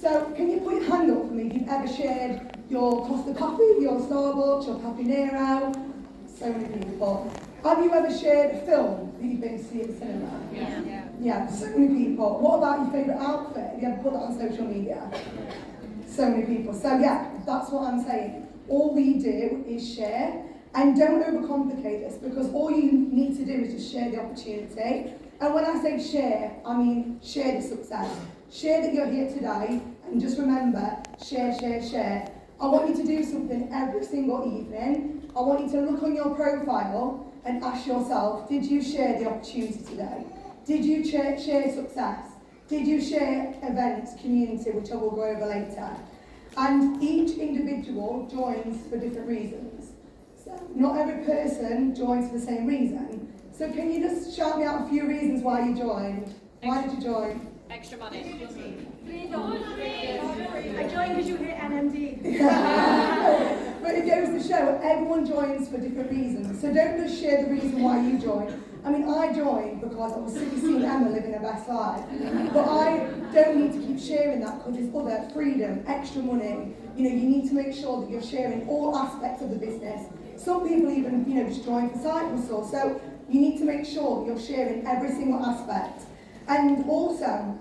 So can you put your hand up for me if you've ever shared your Costa Coffee, your Starbucks, your Caffè Nero? So many people. Have you ever shared a film that you've been to see at the cinema? Yeah, so many people. What about your favourite outfit? Have you ever put that on social media? So many people. So yeah, that's what I'm saying. All we do is share, and don't overcomplicate this, because all you need to do is just share the opportunity. And when I say share, I mean share the success. Share that you're here today, and just remember, share, share, share. I want you to do something every single evening. I want you to look on your profile and ask yourself, did you share the opportunity today? Did you share success? Did you share events, community, which I will go over later? And each individual joins for different reasons. So not every person joins for the same reason. So can you just shout me out a few reasons why you joined? Why did you join? Extra money. I joined because you hit NMD. But it goes to show everyone joins for different reasons. So don't just share the reason why you joined. I mean, I joined because I was sick of seeing Emma living her best life. But I don't need to keep sharing that because it's other freedom, extra money. You know, you need to make sure that you're sharing all aspects of the business. Some people even, just join for side hustle. So you need to make sure that you're sharing every single aspect. And also,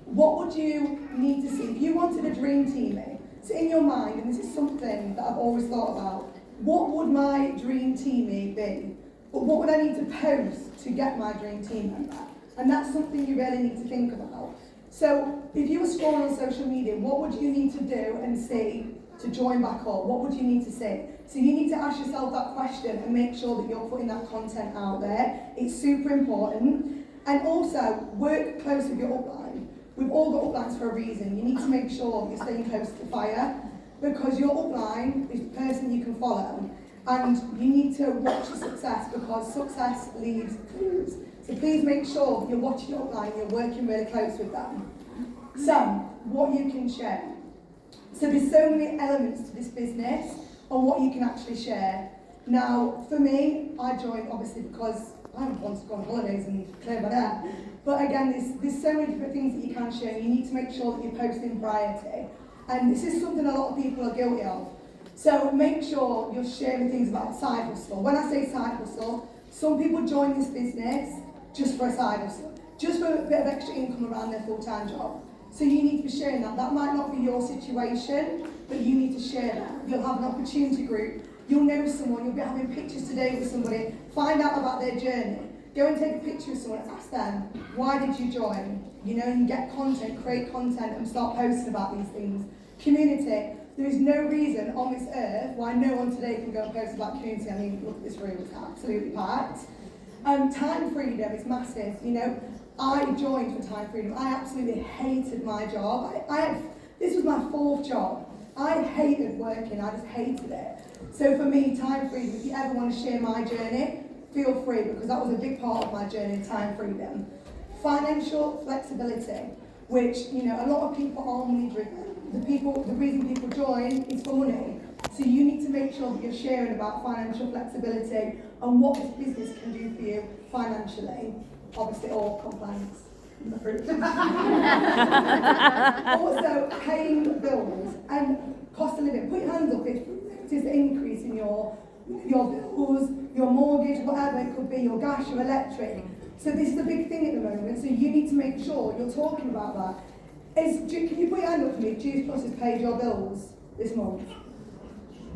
what would you need to see if you wanted a dream teammate? So in your mind, and this is something that I've always thought about, what would my dream teammate be? But what would I need to post to get my dream team member? And that's something you really need to think about. So if you were scrolling on social media, what would you need to do and see to join back up? What would you need to see? So you need to ask yourself that question and make sure that you're putting that content out there. It's super important. And also, work close with your upline. We've all got uplines for a reason. You need to make sure you're staying close to the fire, because your upline is the person you can follow. And you need to watch your success, because success leaves clues. So please make sure that you're watching your upline, you're working really close with them. So, what you can share. So there's so many elements to this business on what you can actually share. Now, for me, I joined obviously because I want to go on holidays and clear my hair. But again, there's so many different things that you can share. You need to make sure that you're posting variety. And this is something a lot of people are guilty of. So make sure you're sharing things about side hustle. When I say side hustle, some people join this business just for a side hustle, just for a bit of extra income around their full-time job. So you need to be sharing that. That might not be your situation, but you need to share that. You'll have an opportunity group. You'll know someone. You'll be having pictures today with somebody. Find out about their journey. Go and take a picture with someone and ask them, why did you join? And get content, create content, and start posting about these things. Community. There is no reason on this earth why no one today can go and post about community. I mean, look at this room, it's absolutely packed. Time freedom is massive. I joined for time freedom. I absolutely hated my job. This was my 4th job. I hated working, I just hated it. So for me, time freedom, if you ever want to share my journey, feel free, because that was a big part of my journey, time freedom. Financial flexibility, which, a lot of people are money driven. The reason people join is for money. So you need to make sure that you're sharing about financial flexibility and what this business can do for you financially. Obviously, all compliance. Also, paying bills and cost of living. Put your hands up if there's an increase in your bills, your mortgage, whatever it could be, your gas, your electric. So this is a big thing at the moment, so you need to make sure you're talking about that. Can you put your hand up for me if Juice Plus has paid your bills this month?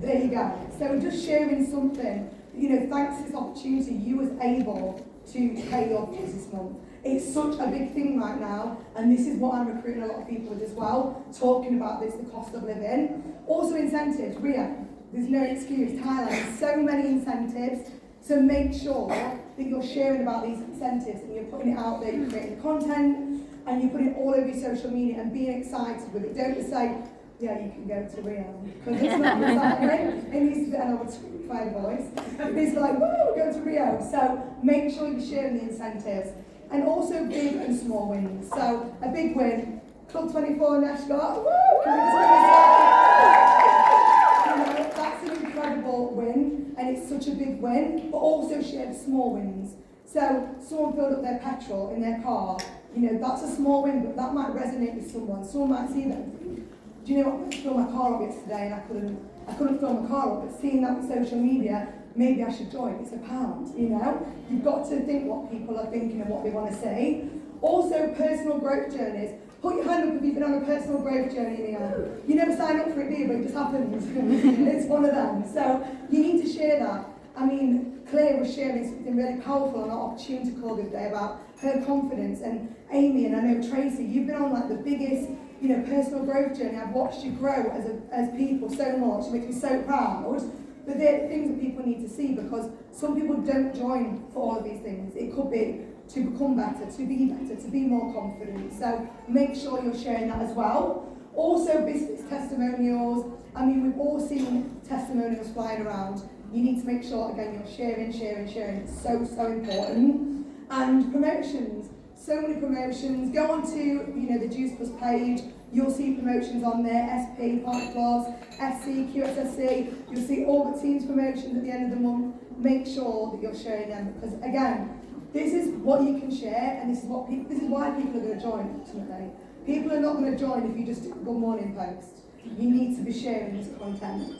There you go. So just sharing something, thanks to this opportunity, you was able to pay your bills this month. It's such a big thing right now, and this is what I'm recruiting a lot of people with as well, talking about this, the cost of living. Also incentives, Rio, there's no excuse. Thailand, so many incentives, so make sure that you're sharing about these incentives and you're putting it out there, you're creating the content, and you put it all over your social media and being excited with it. Don't just say, yeah, you can go to Rio, because it's not exciting. It needs to be, and I would scream by the voice. It needs to be like, woo, we're going to Rio. So make sure you're sharing the incentives. And also big and small wins. So a big win, Club 24 Nashgar, woo! Can we just give us that's an incredible win, and it's such a big win, but also share the small wins. So someone filled up their petrol in their car You know, that's a small win, but that might resonate with someone. Someone might see that and think, do you know what, I filled my car up yesterday and I couldn't fill my car up, but seeing that on social media, maybe I should join. It's £1, you know? You've got to think what people are thinking and what they want to say. Also, personal growth journeys. Put your hand up if you've been on a personal growth journey in here. You never sign up for it, do you? But it just happens. It's one of them. So you need to share that. I mean, Claire was sharing something really powerful on our opportunity call the other day about her confidence, and Amy and I know Tracy, you've been on like the biggest, you know, personal growth journey. I've watched you grow as people so much. It makes me so proud. But they're the things that people need to see, because some people don't join for all of these things. It could be to become better, to be more confident. So make sure you're sharing that as well. Also, business testimonials. I mean, we've all seen testimonials flying around. You need to make sure, again, you're sharing. It's so important. And promotions. So many promotions. Go on to, you know, the Juice Plus page. You'll see promotions on there, SP, Party Plus, SC, QSSC. You'll see all the team's promotions at the end of the month. Make sure that you're sharing them, because again, this is what you can share, and this is why people are going to join, ultimately. People are not going to join if you just do a good morning post. You need to be sharing this content.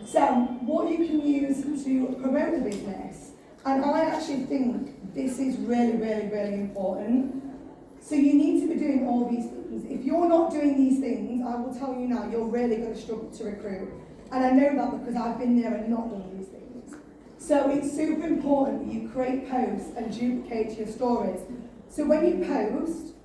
So, what you can use to promote the business, and I actually think this is really, really, really important. So you need to be doing all these things. If you're not doing these things, I will tell you now, you're really going to struggle to recruit. And I know that because I've been there and not done these things. So it's super important that you create posts and duplicate your stories. So when you post,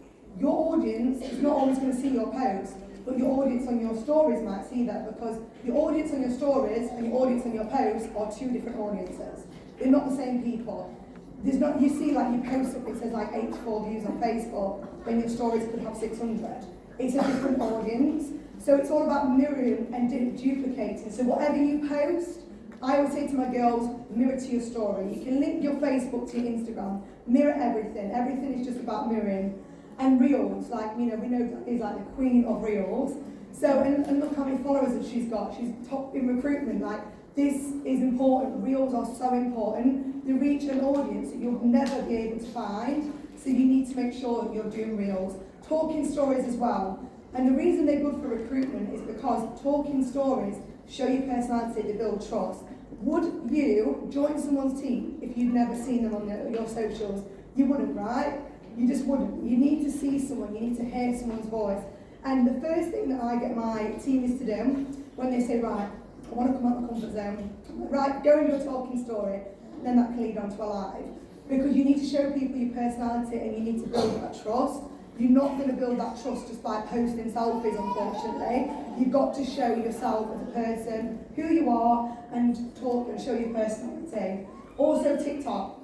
your audience is not always going to see your post, but your audience on your stories might see that, because your audience on your stories and your audience on your posts are two different audiences. They're not the same people. There's not, you see, like, you post something, it says like 84 views on Facebook, then your stories could have 600. It's a different audience. So it's all about mirroring and duplicating. So whatever you post, I always say to my girls, mirror to your story. You can link your Facebook to your Instagram, mirror everything. Everything is just about mirroring. And reels, like, you know, we know that is like the queen of reels. So, and look how many followers that she's got. She's top in recruitment. Like, this is important. Reels are so important. They reach an audience that you'll never be able to find. So you need to make sure that you're doing reels. Talking stories as well. And the reason they're good for recruitment is because talking stories show your personality, they build trust. Would you join someone's team if you'd never seen them on your socials? You wouldn't, right? You just wouldn't. You need to see someone, you need to hear someone's voice. And the first thing that I get my team is to do, when they say, right, I want to come out of my comfort zone, right, go and do a talking story, then that can lead on to a live. Because you need to show people your personality and you need to build that trust. You're not going to build that trust just by posting selfies, unfortunately. You've got to show yourself as a person, who you are, and talk and show your personality. Also TikTok.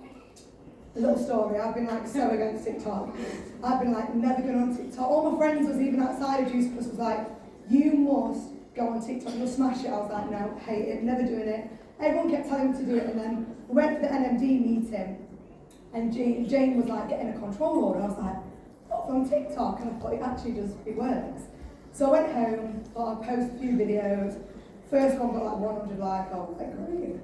A little story, I've been like so against TikTok. I've been like never going on TikTok. All my friends was even outside of Juice Plus was like, you must go on TikTok, you'll smash it. I was like, no, hate it, never doing it. Everyone kept telling me to do it, and then we went to the NMD meeting, and Jane was like getting a control order. I was like, what's on TikTok? And I thought it works. So I went home, thought I'd post a few videos. First one got like 100 likes, I was like, great.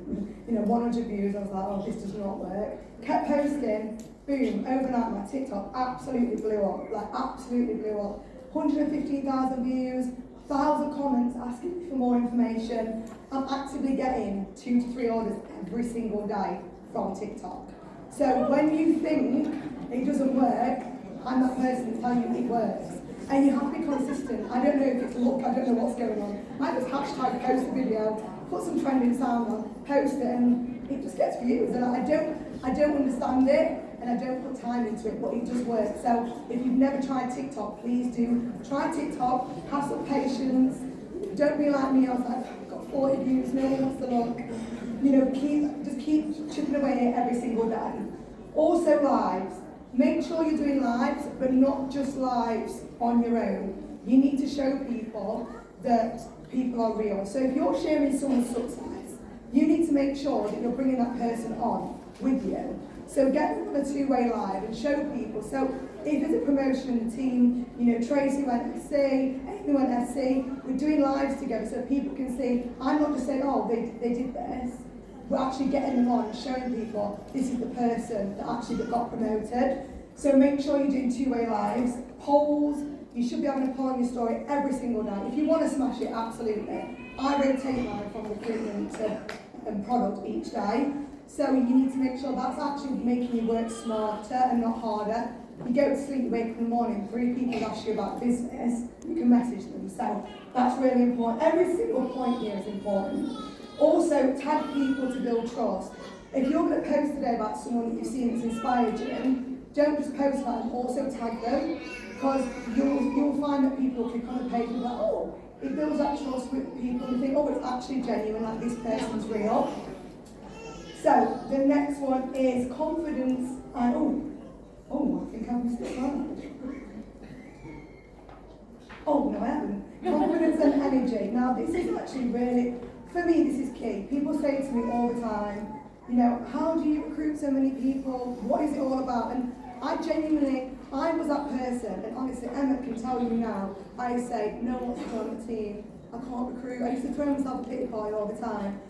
You know, 100 views, I was like, oh, this does not work. Kept posting, boom, overnight my TikTok absolutely blew up, like absolutely blew up. 115,000 views, 1,000 comments asking me for more information. I'm actively getting 2 to 3 orders every single day from TikTok. So when you think it doesn't work, I'm that person that's telling you it works. And you have to be consistent. I don't know if it's luck, I don't know what's going on. I just hashtag post a video, put some trending sound on, post it, and it just gets views. And I don't understand it, and I don't put time into it, but it just works. So if you've never tried TikTok, please do. Try TikTok, have some patience. Don't be like me, I was like, I've got 40 views, no one wants to look. You know, keep chipping away every single day. Also lives. Make sure you're doing lives, but not just lives on your own. You need to show people that people are real. So if you're sharing someone's success, you need to make sure that you're bringing that person on with you. So get them on a two-way live and show people. So if there's a promotion in the team, you know, Tracy went SC, Amy went SC, we're doing lives together so people can see, I'm not just saying, oh, they did this. We're actually getting them on and showing people this is the person that actually got promoted. So make sure you're doing two-way lives, polls. You should be having a poll on your story every single day. If you want to smash it, absolutely. I rotate mine from recruitment to product each day. So you need to make sure that's actually making you work smarter and not harder. You go to sleep, you wake up in the morning, 3 people ask you about business, you can message them. So that's really important. Every single point here is important. Also, tag people to build trust. If you're going to post today about someone that you've seen that's inspired you, don't just post about them, also tag them, because you'll find that people click on the page and be like, oh, it builds that trust with people and think, oh, it's actually genuine, like this person's real. So the next one is confidence and I think I've missed it right. Oh no, I haven't. Confidence and energy. Now this is actually really, for me, this is key. People say to me all the time, you know, how do you recruit so many people? What is it all about? And I was that person, and honestly, Emma can tell you now, I say, no one wants to join the team. I can't recruit. I used to throw myself a pity party all the time.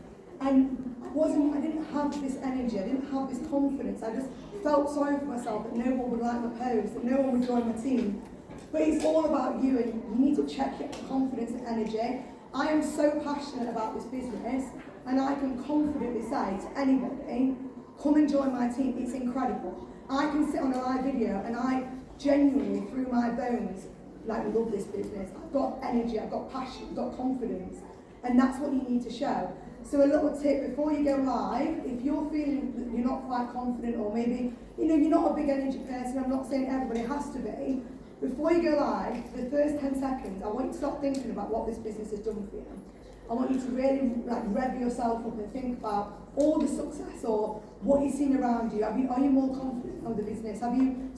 And I didn't have this energy, I didn't have this confidence. I just felt sorry for myself that no one would like my post, that no one would join my team. But it's all about you, and you need to check your confidence and energy. I am so passionate about this business, and I can confidently say to anybody, come and join my team, it's incredible. I can sit on a live video and I genuinely, through my bones, love this business. I've got energy, I've got passion, I've got confidence, and that's what you need to show. So a little tip, before you go live, if you're feeling that you're not quite confident, or maybe you're not a big energy person, I'm not saying everybody has to be, before you go live, for the first 10 seconds, I want you to stop thinking about what this business has done for you. I want you to really rev yourself up and think about all the success or what you've seen around you. Are you more confident of the business? Have you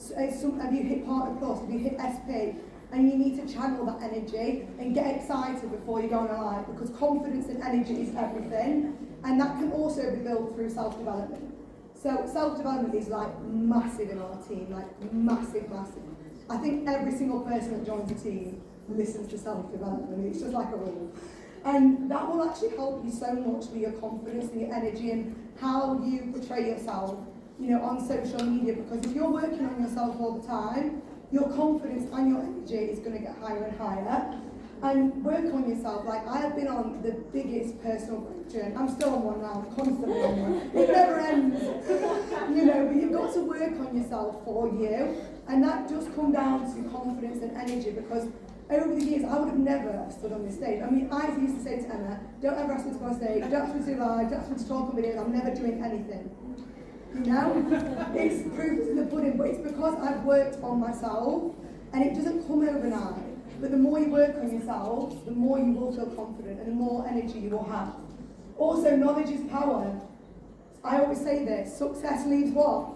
hit Partner Plus? Have you hit SP? And you need to channel that energy and get excited before you go on a live, because confidence and energy is everything, and that can also be built through self-development. So self-development is massive in our team, massive. I think every single person that joins a team listens to self-development. It's just like a rule. And that will actually help you so much with your confidence and your energy and how you portray yourself, on social media, because if you're working on yourself all the time, your confidence and your energy is going to get higher and higher. And work on yourself. I have been on the biggest personal growth journey. I'm still on one now, I'm constantly on one. It never ends. But you've got to work on yourself for you. And that does come down to confidence and energy, because over the years, I would have never stood on this stage. I used to say to Emma, don't ever ask me to go on stage, don't ask me to do live, don't ask me to talk on videos, I'm never doing anything. It's proof in the pudding, but it's because I've worked on myself, and it doesn't come overnight. But the more you work on yourself, the more you will feel confident and the more energy you will have. Also, knowledge is power. I always say this, success leaves what?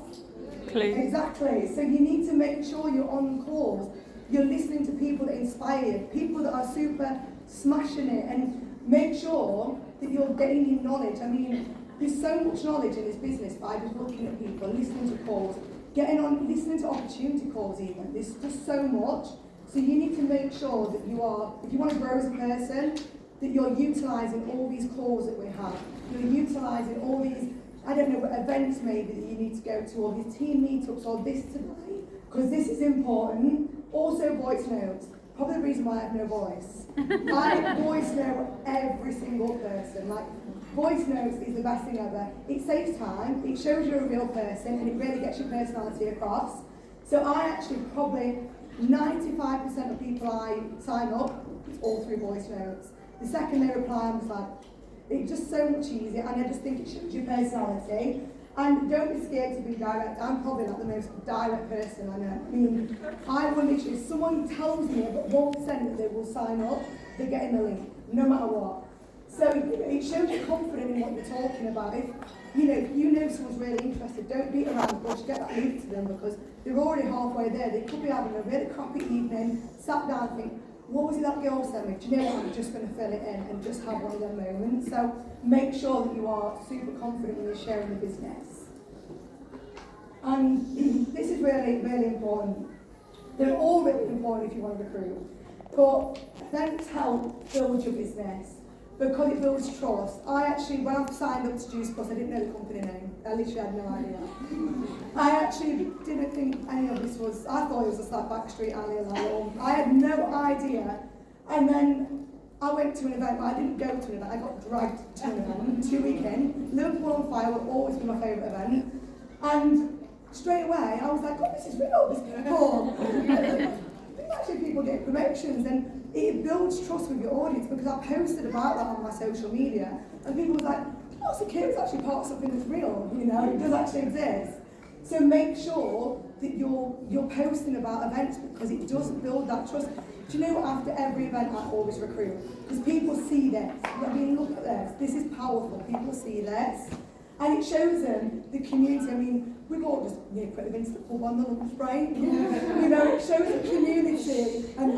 Clue. Exactly. So you need to make sure you're on calls. You're listening to people that inspire you, people that are super smashing it, and make sure that you're gaining knowledge. There's so much knowledge in this business by just looking at people, listening to calls, listening to opportunity calls even. There's just so much. So you need to make sure that you are, if you want to grow as a person, that you're utilising all these calls that we have. You're utilising all these, events maybe that you need to go to, or these team meetups, or this today, because this is important. Also voice notes. Probably the reason why I have no voice. I voice note every single person. Voice notes is the best thing ever. It saves time, it shows you're a real person, and it really gets your personality across. So I actually probably 95% of people I sign up, it's all through voice notes. The second they reply, I'm just it's just so much easier, and I just think it shows your personality. And don't be scared to be direct. I'm probably the most direct person I know. I will literally, if someone tells me about 1% that they will sign up, they're getting the link, no matter what. So it shows you're confident in what you're talking about. If you know someone's really interested, don't beat around the bush, get that link to them, because they're already halfway there. They could be having a really crappy evening, sat down and think, what was it that girl said me? Do you know what? I'm just going to fill it in and just have one of them moments. So make sure that you are super confident when you're sharing the business. And this is really, really important. They're all really important if you want to recruit. But events help build your business. because it builds trust. I actually, when I signed up to Juice Plus, I didn't know the company name. I literally had no idea. I actually didn't think any of this was, I thought it was just like Backstreet Alley or I had no idea. And then I went to an event, but I didn't go to an event, I got dragged to an event 2 weeks in. Liverpool on Fire will always be my favourite event. And straight away, I was like, oh, this is real, this is cool. There's actually people getting promotions, and it builds trust with your audience, because I posted about that on my social media, and people were like, oh, so Kira's actually part of something that's real, you know, it does actually exist. So make sure that you're posting about events, because it does build that trust. Do you know what, after every event I always recruit? Because people see this. I mean, look at this. This is powerful. People see this. And it shows them the community. I mean, we've all just put been to the pub on the lunch break. You know, it shows the community and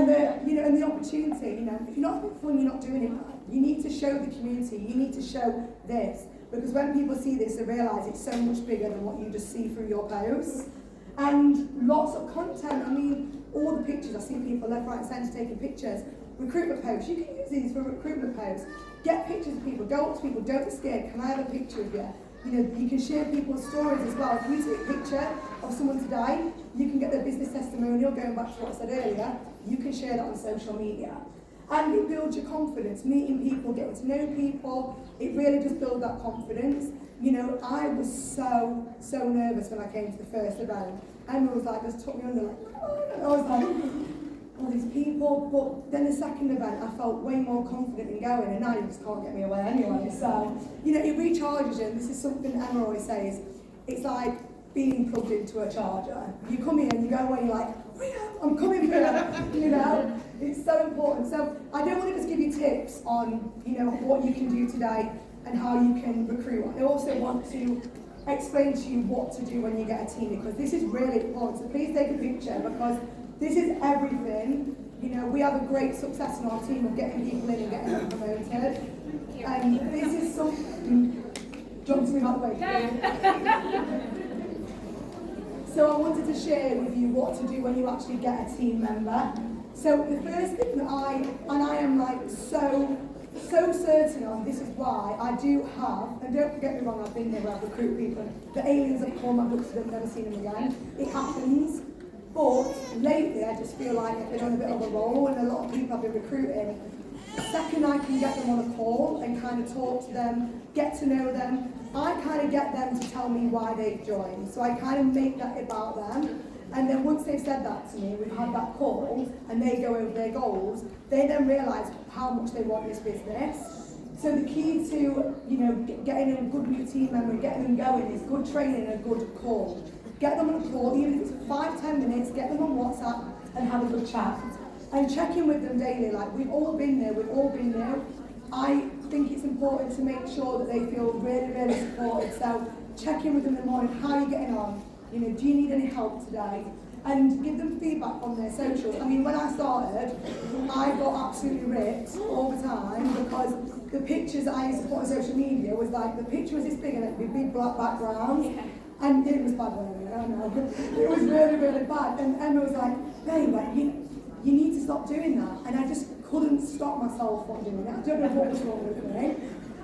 the opportunity. You know, if you're not having fun, you're not doing it. You need to show the community. You need to show this, because when people see this, they realise it's so much bigger than what you just see through your posts. And lots of content. I mean, all the pictures. I see people left, right, and centre taking pictures. Recruitment posts. You can use these for recruitment posts. Get pictures of people. Go up to people. Don't be scared. Can I have a picture of you? You know, you can share people's stories as well. If you take a picture of someone today, you can get their business testimonial. Going back to what I said earlier, you can share that on social media. And it builds your confidence. Meeting people, getting to know people. It really does build that confidence. You know, I was so nervous when I came to the first event. Emma was like, just took me under, like, come on. And I was like, all these people. But then the second event, I felt way more confident in going, and now you just can't get me away anyway. So, you know, it recharges you. And this is something Emma always says. It's like being plugged into a charger. You come in, you go away, you're like, I'm coming here, you know. It's so important. So I don't want to just give you tips on, you know, what you can do today and how you can recruit. I also want to explain to you what to do when you get a team, because this is really important. So please take a picture, because this is everything. You know, we have a great success in our team of getting people in and getting them promoted. And this is something, jumps me out the way. So I wanted to share with you what to do when you actually get a team member. So the first thing that I am like so certain on, this is why I do have, and don't get me wrong, I've been there where I've recruited people, the aliens have come, I've looked at them, never seen them again. It happens. But lately I just feel like I've been on a bit of a roll, and a lot of people I've been recruiting, the second I can get them on a call and kind of talk to them, get to know them, I kind of get them to tell me why they've joined. So I kind of make that about them. And then once they've said that to me, we've had that call, and they go over their goals, they then realise how much they want this business. So the key to, you know, getting a good new team member, getting them going, is good training and a good call. Get them on a call, even if it's 5-10 minutes, get them on WhatsApp and have a good chat. And check in with them daily, like we've all been there, I think it's important to make sure that they feel really supported. So check in with them in the morning, how are you getting on? You know, do you need any help today? And give them feedback on their socials. I mean, when I started, I got absolutely ripped all the time, because the pictures I used to put on social media was like, the picture was this big and it'd be big black background. Yeah. And it was bad, I don't know. It was really bad. And Emma was like, babe, like, you need to stop doing that. And I just couldn't stop myself from doing it. I don't know what was wrong with me.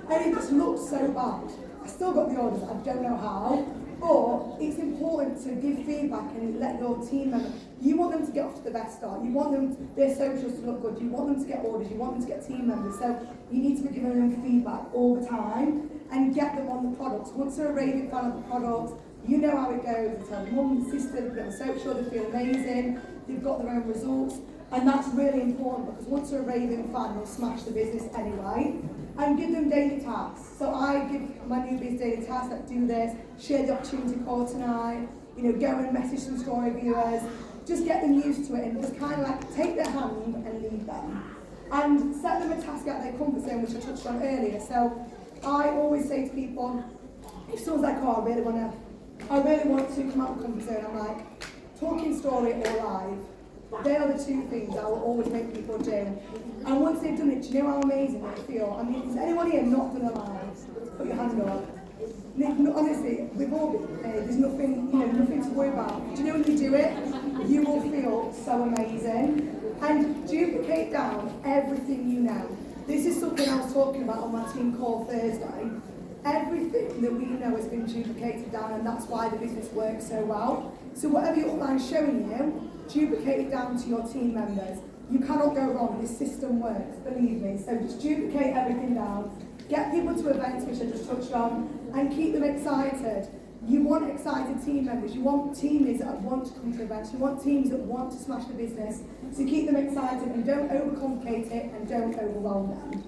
And it just looked so bad. I still got the orders, I don't know how. But it's important to give feedback and let your team members, you want them to get off to the best start. You want their socials to look good. You want them to get orders. You want them to get team members. So you need to be giving them feedback all the time and get them on the products. Once they're a raving fan of the products, you know how it goes. They tell mum, sister, they get on social, they feel amazing, they've got their own results. And that's really important, because once they're a raving fan, they'll smash the business anyway. And give them daily tasks. So I give my new biz daily tasks, like do this, share the opportunity call tonight, you know, go and message some story viewers, just get them used to it and just kind of like take their hand and lead them. And set them a task out of their comfort zone, which I touched on earlier. So I always say to people, if someone's like, oh, I really want to come out of the comfort zone, I'm like, talking story or live. They are the two things I will always make people do. And once they've done it, do you know how amazing they feel? I mean, has anyone here not done a live? Put your hand up. Honestly, we've all been there. There's nothing, nothing to worry about. Do you know when you do it, you will feel so amazing. And duplicate down everything you know. This is something I was talking about on my team call Thursday. Everything that we know has been duplicated down, and that's why the business works so well. So whatever your upline's showing you, duplicate it down to your team members. You cannot go wrong. This system works, believe me. So just duplicate everything down. Get people to events, which I just touched on, and keep them excited. You want excited team members. You want teammates that want to come to events. You want teams that want to smash the business. So keep them excited and don't overcomplicate it and don't overwhelm them.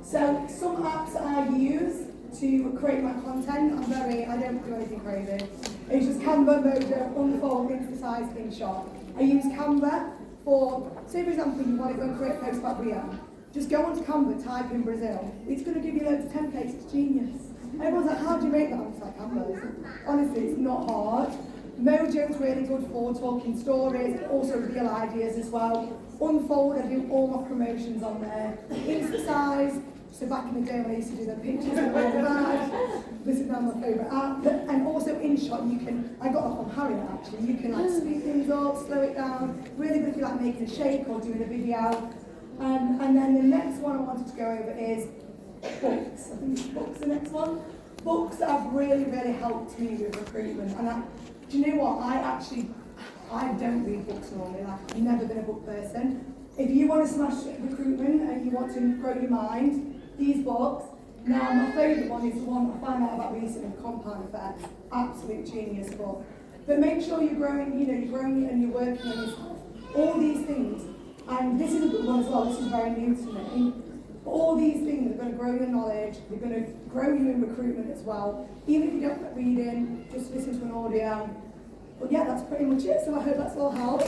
So some apps I use to create my content, I don't do anything crazy. It's just Canva, Mojo, Unfold, Instasize, InShot. I use Canva for, say for example, you want to go and create a post about Rio. Just go onto Canva, type in Brazil. It's going to give you loads of templates. It's genius. Everyone's like, how do you make that? I'm just like, Canva. Honestly, it's not hard. Mojo's really good for talking stories, also real ideas as well. Unfold, I do all my promotions on there. Instasize, so back in the day when I used to do the pictures and all that, this is now my favourite app. And also InShot, you can, I got that from Harriet actually, you can like speed things up, slow it down, really good if you like making a shake or doing a video. And then the next one I wanted to go over is books. I think it's books the next one. Books that have really, really helped me with recruitment. And do you know what? I don't read books normally. Like, I've never been a book person. If you want to smash recruitment and you want to grow your mind, these books. Now, my favourite one is the one I found out about recently, Compound Effect. Absolute genius book. But make sure you're growing, you're growing and you're working on yourself. All these things. And this is a good one as well. This is very new to me. But all these things are going to grow your knowledge. They're going to grow you in recruitment as well. Even if you don't like reading, just listen to an audio. But yeah, that's pretty much it. So I hope that's all helped.